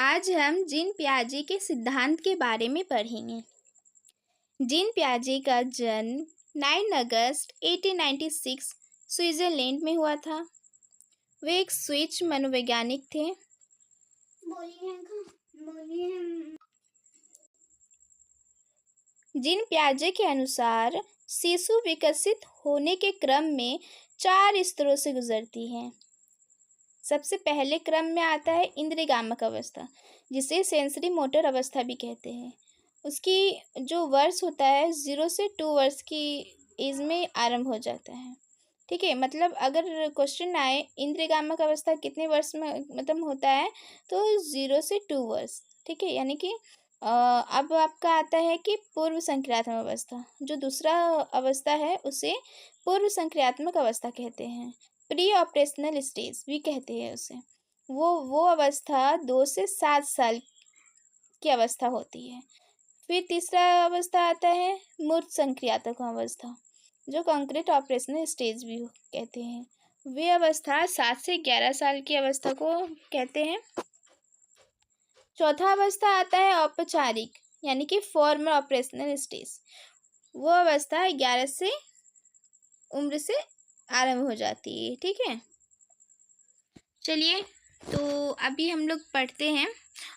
आज हम जीन पियाजे के सिद्धांत के बारे में पढ़ेंगे। जीन पियाजे का जन्म 9 अगस्त 1896 स्विट्जरलैंड में हुआ था। वे एक स्विस मनोवैज्ञानिक थे। जीन पियाजे के अनुसार शिशु विकसित होने के क्रम में 4 स्तरों से गुजरती है। सबसे पहले क्रम में आता है इंद्रियगामक अवस्था, जिसे सेंसरी मोटर अवस्था भी कहते हैं। उसकी जो वर्ष होता है 0 से 2 वर्ष की एज में आरंभ हो जाता है। ठीक है, मतलब अगर क्वेश्चन आए इंद्रियगामक अवस्था कितने वर्ष में मतलब होता है, तो 0 से 2 वर्ष। ठीक है, यानी कि अब आपका आता है कि पूर्व संक्रियात्मक अवस्था। जो दूसरा अवस्था है उसे पूर्व संक्रियात्मक अवस्था कहते हैं। प्री ऑपरेशनल स्टेज भी कहते हैं उसे। वो अवस्था 2 से 7 साल की अवस्था होती है। फिर तीसरा अवस्था आता है मूर्त संक्रियात्मक अवस्था, जो कंक्रीट ऑपरेशनल स्टेज भी कहते हैं। वे अवस्था 7 से 11 साल की अवस्था को कहते हैं। चौथा अवस्था आता है औपचारिक, यानी कि फॉर्मल ऑपरेशनल स्टेज। वो अवस्था 11 से उम्र से आरंभ हो जाती है। ठीक है, चलिए तो अभी हम लोग पढ़ते हैं।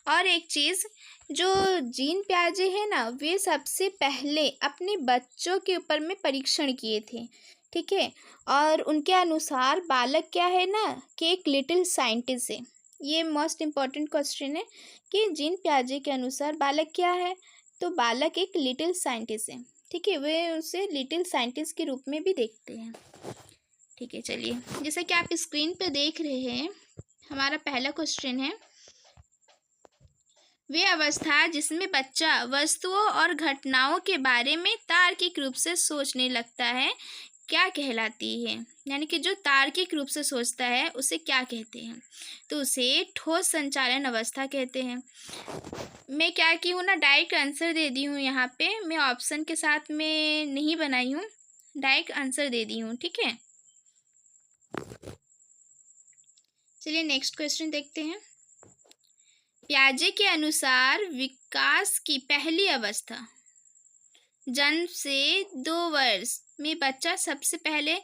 और एक चीज़, जो जीन पियाजे है ना, वे सबसे पहले अपने बच्चों के ऊपर में परीक्षण किए थे। ठीक है, और उनके अनुसार बालक क्या है ना कि एक लिटिल साइंटिस्ट है। ये मोस्ट इम्पॉर्टेंट क्वेश्चन है कि जीन पियाजे के अनुसार बालक क्या है, तो बालक एक लिटिल साइंटिस्ट है। ठीक है, वे उसे लिटिल साइंटिस्ट के रूप में भी देखते हैं। ठीक है, चलिए जैसा कि आप स्क्रीन पर देख रहे हैं, हमारा पहला क्वेश्चन है, वे अवस्था जिसमें बच्चा वस्तुओं और घटनाओं के बारे में तार्किक रूप से सोचने लगता है क्या कहलाती है। यानी कि जो तार्किक रूप से सोचता है उसे क्या कहते हैं, तो उसे ठोस संचालन अवस्था कहते हैं। मैं क्या की हूँ ना, डायरेक्ट आंसर दे दी हूँ। यहाँ पे मैं ऑप्शन के साथ में नहीं बनाई हूँ, डायरेक्ट आंसर दे दी हूँ। ठीक है, चलिए नेक्स्ट क्वेश्चन देखते हैं। पियाजे के अनुसार विकास की पहली अवस्था, जन्म से 2 वर्ष में बच्चा सबसे पहले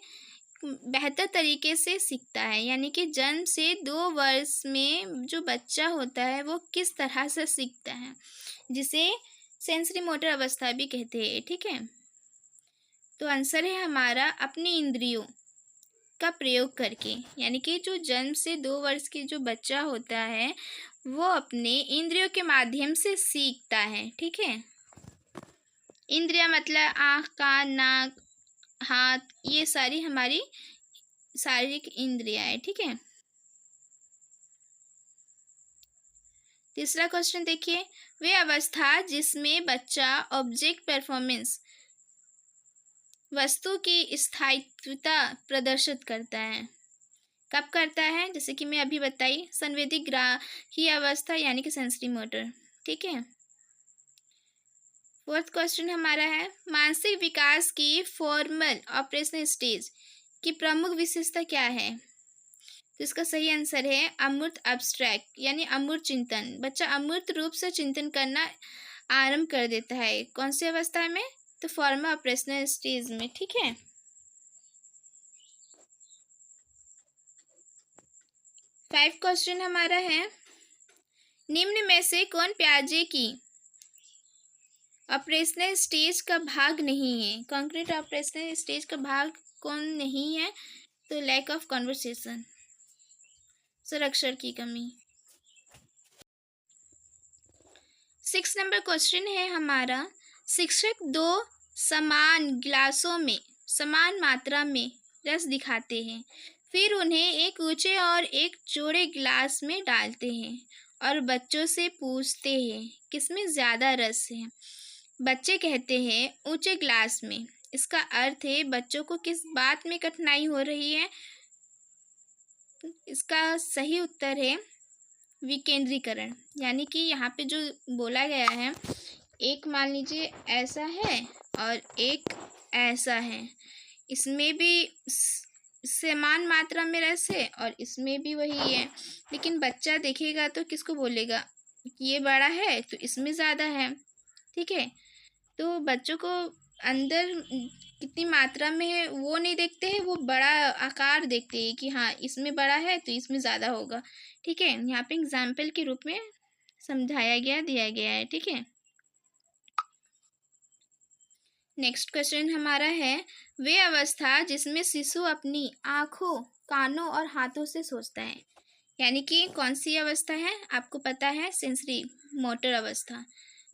बेहतर तरीके से सीखता है। यानी कि जन्म से 2 वर्ष में जो बच्चा होता है वो किस तरह से सीखता है, जिसे सेंसरी मोटर अवस्था भी कहते हैं। ठीक है, तो आंसर है हमारा अपनी इंद्रियों का प्रयोग करके। यानी कि जो जन्म से 2 वर्ष की जो बच्चा होता है वो अपने इंद्रियों के माध्यम से सीखता है। ठीक है, इंद्रिया मतलब आँख, कान, नाक, हाथ, ये सारी हमारी शारीरिक इंद्रियां है। ठीक है, तीसरा क्वेश्चन देखिए, वे अवस्था जिसमें बच्चा ऑब्जेक्ट परफॉर्मेंस, वस्तु की स्थायित्वता प्रदर्शित करता है, कब करता है, जैसे कि मैं अभी बताई, संवेदी ग्राही अवस्था यानी कि सेंसरी मोटर। ठीक है, फोर्थ क्वेश्चन हमारा है, मानसिक विकास की फॉर्मल ऑपरेशनल स्टेज की प्रमुख विशेषता क्या है, तो इसका सही आंसर है अमूर्त अब्स्ट्रैक्ट, यानी अमूर्त चिंतन। बच्चा अमूर्त रूप से चिंतन करना आरंभ कर देता है। कौन सी अवस्था में, तो फॉर्मल ऑपरेशनल स्टेज में। ठीक है, फाइव क्वेश्चन हमारा है, निम्न में से कौन पियाजे की ऑपरेशनल स्टेज का भाग नहीं है। कंक्रीट ऑपरेशनल स्टेज का भाग कौन नहीं है, तो लैक ऑफ कन्वर्सेशन, स्वराक्षर की कमी। 6 नंबर क्वेश्चन है हमारा, शिक्षक 2 समान गिलासों में समान मात्रा में रस दिखाते हैं, फिर उन्हें एक ऊंचे और एक चौड़े गिलास में डालते हैं और बच्चों से पूछते हैं किसमें ज़्यादा रस है। बच्चे कहते हैं ऊंचे गिलास में। इसका अर्थ है बच्चों को किस बात में कठिनाई हो रही है। इसका सही उत्तर है विकेंद्रीकरण। यानी कि यहाँ पे जो बोला गया है, एक मान लीजिए ऐसा है और एक ऐसा है, इसमें भी समान मात्रा में रस है और इसमें भी वही है, लेकिन बच्चा देखेगा तो किसको बोलेगा, ये बड़ा है तो इसमें ज़्यादा है, ठीक है। तो बच्चों को अंदर कितनी मात्रा में है वो नहीं देखते हैं, वो बड़ा आकार देखते हैं कि हाँ इसमें बड़ा है तो इसमें ज़्यादा होगा, ठीक है। यहाँ पे एग्जाम्पल के रूप में समझाया गया, दिया गया है, ठीक है। नेक्स्ट क्वेश्चन हमारा है, वे अवस्था जिसमें शिशु अपनी आँखों, कानों और हाथों से सोचता है। यानी कि कौन सी अवस्था है, आपको पता है, सेंसरी मोटर अवस्था,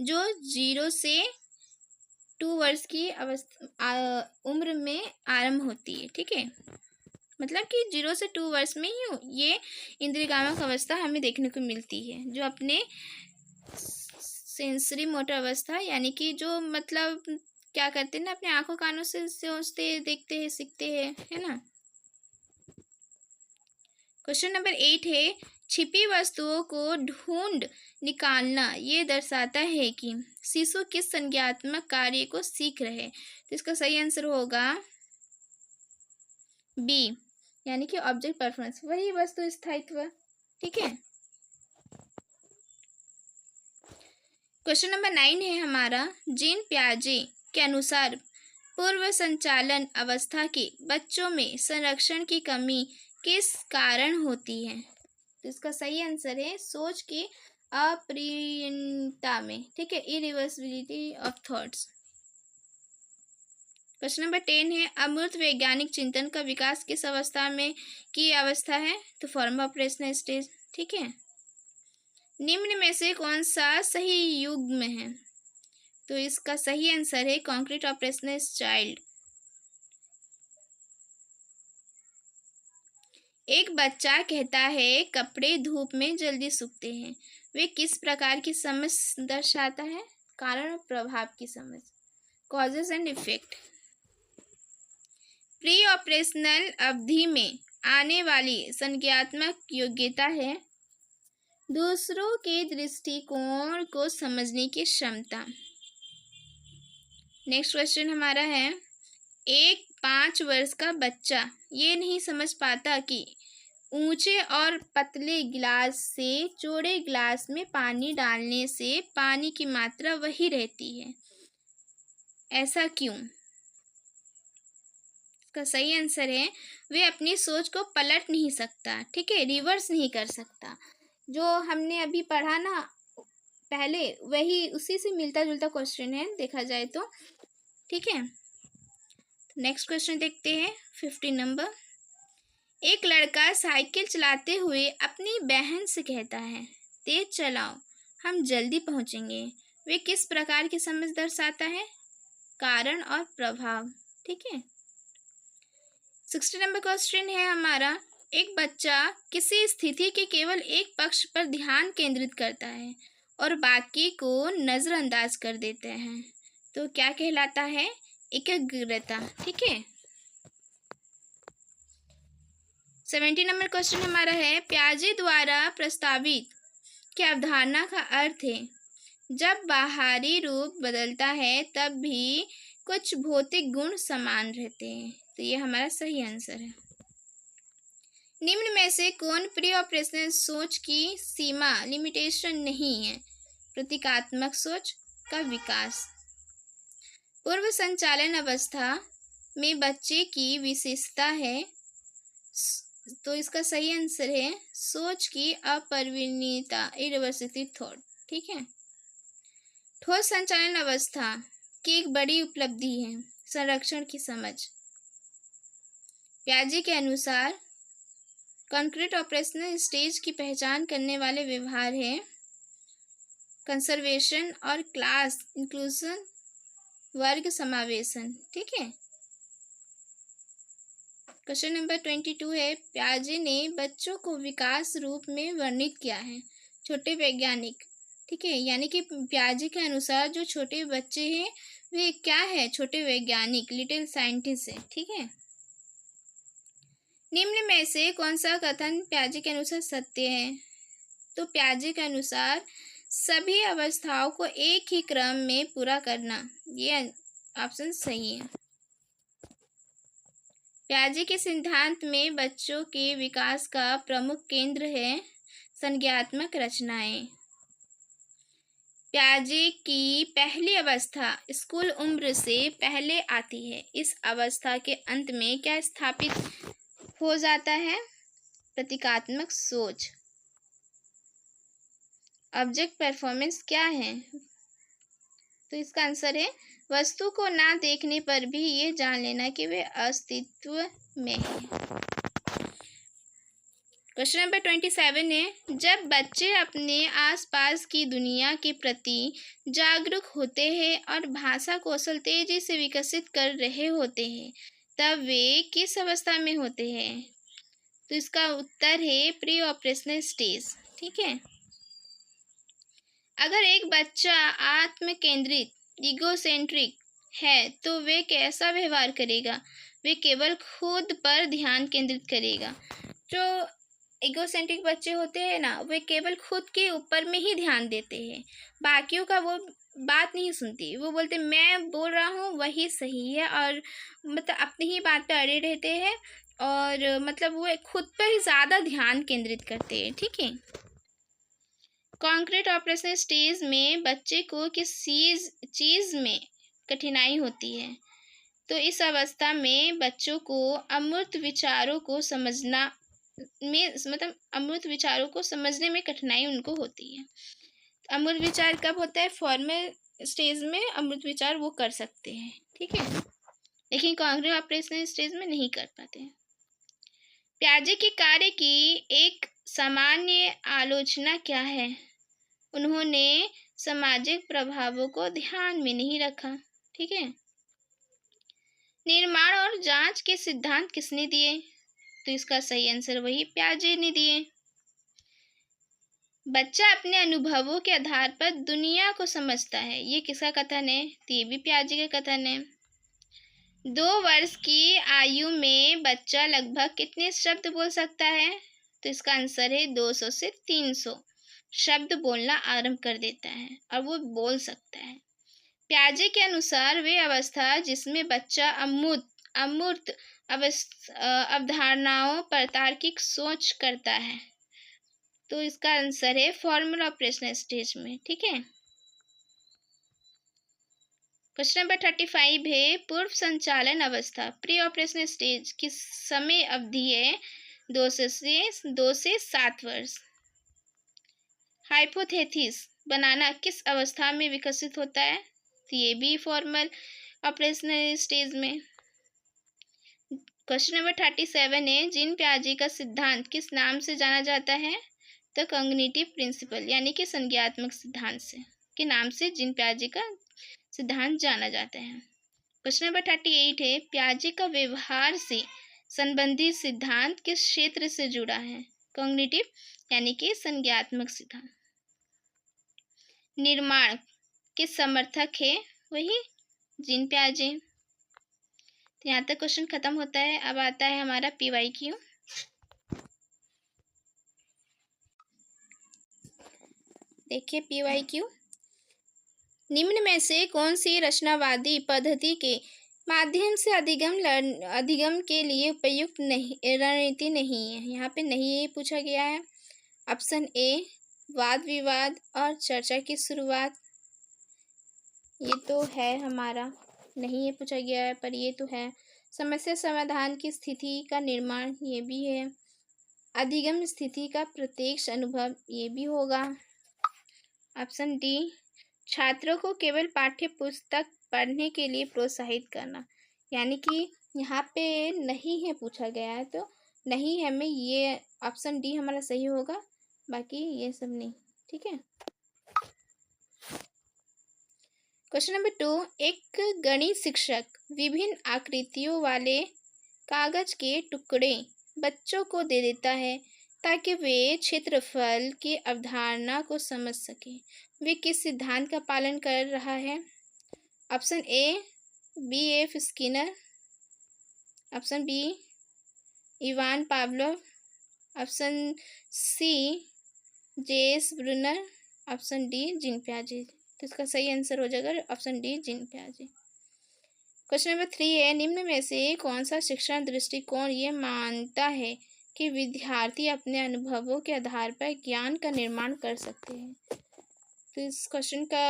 जो 0 से 2 वर्ष की उम्र में आरंभ होती है, ठीक है। मतलब कि 0 से 2 वर्ष में ही ये इंद्रियगामक अवस्था हमें देखने को मिलती है, जो अपने सेंसरी मोटर अवस्था, यानी कि जो मतलब क्या करते हैं ना, अपने आंखों कानों से सोचते, देखते हैं, सीखते हैं, है ना। क्वेश्चन नंबर 8 है, छिपी वस्तुओं को ढूंढ निकालना ये दर्शाता है कि शिशु किस संज्ञात्मक कार्य को सीख रहे हैं। तो इसका सही आंसर होगा बी, यानी कि ऑब्जेक्ट परफॉर्मेंस, वही वस्तु स्थायित्व, ठीक है। क्वेश्चन नंबर 9 है हमारा, जीन पियाजे के अनुसार पूर्व संचालन अवस्था के बच्चों में संरक्षण की कमी किस कारण होती है। तो इसका सही आंसर है सोच की अप्रियता में, ठीक है, irreversibility of thoughts. Question number 10 है, अमूर्त वैज्ञानिक चिंतन का विकास किस अवस्था में की अवस्था है। तो फॉर्म ऑपरेशनल स्टेज, ठीक है। निम्न में से कौन सा सही युग्म है। तो इसका सही आंसर है कॉन्क्रीट ऑपरेशनल चाइल्ड। एक बच्चा कहता है कपड़े धूप में जल्दी सूखते हैं, वे किस प्रकार की समझ दर्शाता है। कारण और प्रभाव की समझ, causes and effect. Pre operational अवधि में आने वाली संज्ञात्मक योग्यता है दूसरों के दृष्टिकोण को समझने की क्षमता। नेक्स्ट क्वेश्चन हमारा है, एक 5 वर्ष का बच्चा ये नहीं समझ पाता कि ऊंचे और पतले गिलास से चौड़े गिलास में पानी डालने से पानी की मात्रा वही रहती है, ऐसा क्यों। इसका सही आंसर है वे अपनी सोच को पलट नहीं सकता, ठीक है, रिवर्स नहीं कर सकता। जो हमने अभी पढ़ा ना पहले, वही उसी से मिलता जुलता क्वेश्चन है देखा जाए तो, ठीक है। नेक्स्ट क्वेश्चन देखते हैं 15 नंबर। एक लड़का साइकिल चलाते हुए अपनी बहन से कहता है तेज चलाओ, हम जल्दी पहुंचेंगे, वे किस प्रकार की समझ दर्शाता है। कारण और प्रभाव, ठीक है। 16 नंबर क्वेश्चन है हमारा, एक बच्चा किसी स्थिति के केवल एक पक्ष पर ध्यान केंद्रित करता है और बाकी को नजरअंदाज कर देते हैं, तो क्या कहलाता है। एकाग्रता, ठीक है। 17 नंबर क्वेश्चन हमारा है, पियाजे द्वारा प्रस्तावित की अवधारणा का अर्थ है जब बाहरी रूप बदलता है तब भी कुछ भौतिक गुण समान रहते हैं। तो ये हमारा सही आंसर है। निम्न में से कौन प्री ऑपरेशनल सोच की सीमा लिमिटेशन नहीं है। प्रतीकात्मक सोच का विकास। पूर्व संचालन अवस्था में बच्चे की विशेषता है, तो इसका सही आंसर है सोच की अपरिवर्तनीयता, इरिवर्सिबल थॉट, ठीक है। ठोस संचालन अवस्था की एक बड़ी उपलब्धि है संरक्षण की समझ। पियाजे के अनुसार कंक्रीट ऑपरेशनल स्टेज की पहचान करने वाले व्यवहार है कंसर्वेशन और क्लास इंक्लूजन, वर्ग समावेशन, ठीक है। क्वेश्चन नंबर 22 है, पियाजे ने बच्चों को विकास रूप में वर्णित किया है छोटे वैज्ञानिक, ठीक है। यानी कि पियाजे के अनुसार जो छोटे बच्चे हैं वे क्या है, छोटे वैज्ञानिक, लिटिल साइंटिस्ट है, ठीक है। निम्न में से कौन सा कथन पियाजे के अनुसार सत्य है। तो पियाजे के अनुसार सभी अवस्थाओं को एक ही क्रम में पूरा करना, ये ऑप्शन सही है। पियाजे के सिद्धांत में बच्चों के विकास का प्रमुख केंद्र है संज्ञात्मक रचनाएं। प्याजे की पहली अवस्था स्कूल उम्र से पहले आती है। इस अवस्था के अंत में क्या स्थापित हो जाता है? प्रतीकात्मक सोच। ऑब्जेक्ट परफॉर्मेंस क्या है? तो इसका आंसर है वस्तु को ना देखने पर भी ये जान लेना कि वे अस्तित्व में है। क्वेश्चन नंबर 27 है, जब बच्चे अपने आसपास की दुनिया के प्रति जागरूक होते हैं और भाषा कौशल तेजी से विकसित कर रहे होते हैं, तब वे किस अवस्था में होते हैं? तो इसका उत्तर है प्री ऑपरेशनल स्टेज। ठीक है। अगर एक बच्चा आत्म केंद्रित इगोसेंट्रिक है तो वे कैसा व्यवहार करेगा? वे केवल खुद पर ध्यान केंद्रित करेगा। जो इगोसेंट्रिक बच्चे होते हैं ना, वे केवल खुद के ऊपर में ही ध्यान देते हैं, बाकियों का वो बात नहीं सुनती। वो बोलते मैं बोल रहा हूँ वही सही है, और मतलब अपनी ही बात पे अड़े रहते हैं, और मतलब वो खुद पर ही ज़्यादा ध्यान केंद्रित करते हैं। ठीक है। कॉन्क्रीट ऑपरेशन स्टेज में बच्चे को किस चीज़ में कठिनाई होती है? तो इस अवस्था में बच्चों को अमूर्त विचारों को समझना में मतलब अमूर्त विचारों को समझने में कठिनाई उनको होती है। अमूर्त विचार कब होता है? फॉर्मल स्टेज में अमूर्त विचार वो कर सकते हैं। ठीक है। लेकिन कॉन्क्रीट ऑपरेशन स्टेज में नहीं कर पाते हैं। प्याजे के कार्य की एक सामान्य आलोचना क्या है? उन्होंने सामाजिक प्रभावों को ध्यान में नहीं रखा। ठीक है। निर्माण और जांच के सिद्धांत किसने दिए? तो इसका सही आंसर वही प्याजे ने दिए। बच्चा अपने अनुभवों के आधार पर दुनिया को समझता है, ये किसका कथन है? तो ये भी प्याजे का कथन है। 2 वर्ष की आयु में बच्चा लगभग कितने शब्द बोल सकता है? तो इसका आंसर है 200 से 300 शब्द बोलना आरंभ कर देता है, और वो बोल सकता है। प्याजे के अनुसार वे अवस्था जिसमें बच्चा अमूर्त अवधारणाओं पर तार्किक सोच करता है, तो इसका आंसर है फॉर्मल ऑपरेशनल स्टेज में। ठीक है। क्वेश्चन नंबर 35 है, पूर्व संचालन अवस्था प्री ऑपरेशनल स्टेज की समय अवधि है 2 से 7 वर्ष। हाइपोथेसिस बनाना किस अवस्था में विकसित होता है? तो ये भी फॉर्मल ऑपरेशनल स्टेज में। क्वेश्चन नंबर 37 है, जीन प्याजे का सिद्धांत किस नाम से जाना जाता है? तो कॉग्निटिव प्रिंसिपल यानी कि संज्ञात्मक सिद्धांत से के नाम से जीन प्याजे का सिद्धांत जाना जाता है। क्वेश्चन नंबर 38 है, प्याजे का व्यवहार से संबंधित सिद्धांत किस क्षेत्र से जुड़ा है? कॉग्निटिव यानी कि संज्ञात्मक सिद्धांत। निर्माण के समर्थक है वही जीन प्याजे। तो यहाँ तक क्वेश्चन खत्म होता है। अब आता है हमारा PYQ। देखिए PYQ, निम्न में से कौन सी रचनावादी पद्धति के माध्यम से अधिगम के लिए उपयुक्त रणनीति नहीं है? यहाँ पे नहीं ये पूछा गया है। ऑप्शन ए, वाद विवाद और चर्चा की शुरुआत, ये तो है हमारा, नहीं ये पूछा गया है पर ये तो है। समस्या समाधान की स्थिति का निर्माण, ये भी है। अधिगम स्थिति का प्रत्यक्ष अनुभव, ये भी होगा। ऑप्शन डी, छात्रों को केवल पाठ्य पुस्तक पढ़ने के लिए प्रोत्साहित करना, यानी कि यहाँ पे नहीं है पूछा गया है, तो नहीं है में ये ऑप्शन डी हमारा सही होगा, बाकी ये सब नहीं। ठीक है। क्वेश्चन नंबर 2, एक गणित शिक्षक विभिन्न आकृतियों वाले कागज के टुकड़े बच्चों को दे देता है ताकि वे क्षेत्रफल की अवधारणा को समझ सकें। वे किस सिद्धांत का पालन कर रहा है? Option A, BF Skinner, option B, Ivan Pavlov, option C, JS Bruner, option D, Jean प्याजे। तो इसका सही आंसर हो जाएगा ऑप्शन डी, जीन प्याजे। क्वेश्चन नंबर 3 है, निम्न में से कौन सा शिक्षण दृष्टिकोण ये मानता है कि विद्यार्थी अपने अनुभवों के आधार पर ज्ञान का निर्माण कर सकते हैं? तो इस क्वेश्चन का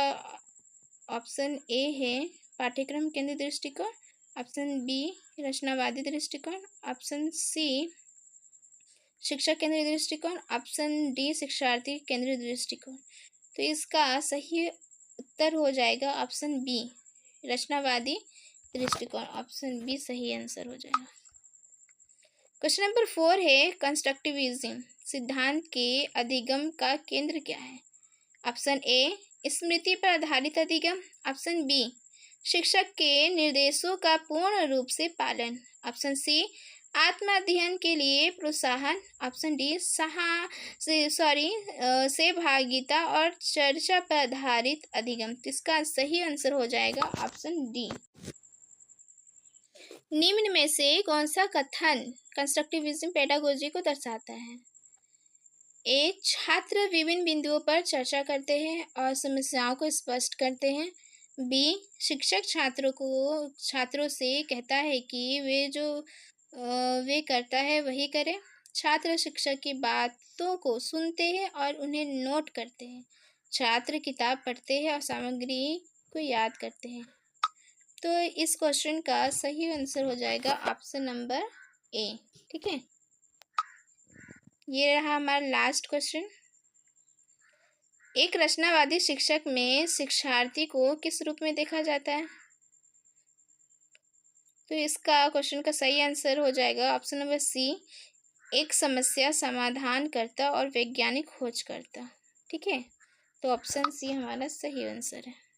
ऑप्शन ए है पाठ्यक्रम केंद्रित दृष्टिकोण, ऑप्शन बी रचनावादी दृष्टिकोण, ऑप्शन सी शिक्षक केंद्रित दृष्टिकोण, ऑप्शन डी शिक्षार्थी केंद्रित दृष्टिकोण। तो इसका सही उत्तर हो जाएगा ऑप्शन बी रचनावादी दृष्टिकोण। ऑप्शन बी सही आंसर हो जाएगा। क्वेश्चन नंबर 4 है कंस्ट्रक्टिविज्म सिद्धांत के अधिगम का केंद्र क्या है? ऑप्शन ए स्मृति पर आधारित अधिगम, ऑप्शन बी शिक्षक के निर्देशों का पूर्ण रूप से पालन, ऑप्शन सी आत्म अध्ययन के लिए प्रोत्साहन, ऑप्शन डी सहभागिता और चर्चा पर आधारित अधिगम। तो इसका सही आंसर हो जाएगा ऑप्शन डी। निम्न में से कौन सा कथन कंस्ट्रक्टिविज्म पेडागोजी को दर्शाता है? ए छात्र विभिन्न बिंदुओं पर चर्चा करते हैं और समस्याओं को स्पष्ट करते हैं। बी शिक्षक छात्रों से कहता है कि वे करता है वही करें। छात्र शिक्षक की बातों को सुनते हैं और उन्हें नोट करते हैं। छात्र किताब पढ़ते हैं और सामग्री को याद करते हैं। तो इस क्वेश्चन का सही आंसर हो जाएगा ऑप्शन नंबर ए। ठीक है, ये रहा हमारा लास्ट क्वेश्चन। एक रचनावादी शिक्षक में शिक्षार्थी को किस रूप में देखा जाता है? तो इसका क्वेश्चन का सही आंसर हो जाएगा ऑप्शन नंबर सी एक समस्या समाधान करता और वैज्ञानिक खोज करता। ठीक है, तो ऑप्शन सी हमारा सही आंसर है।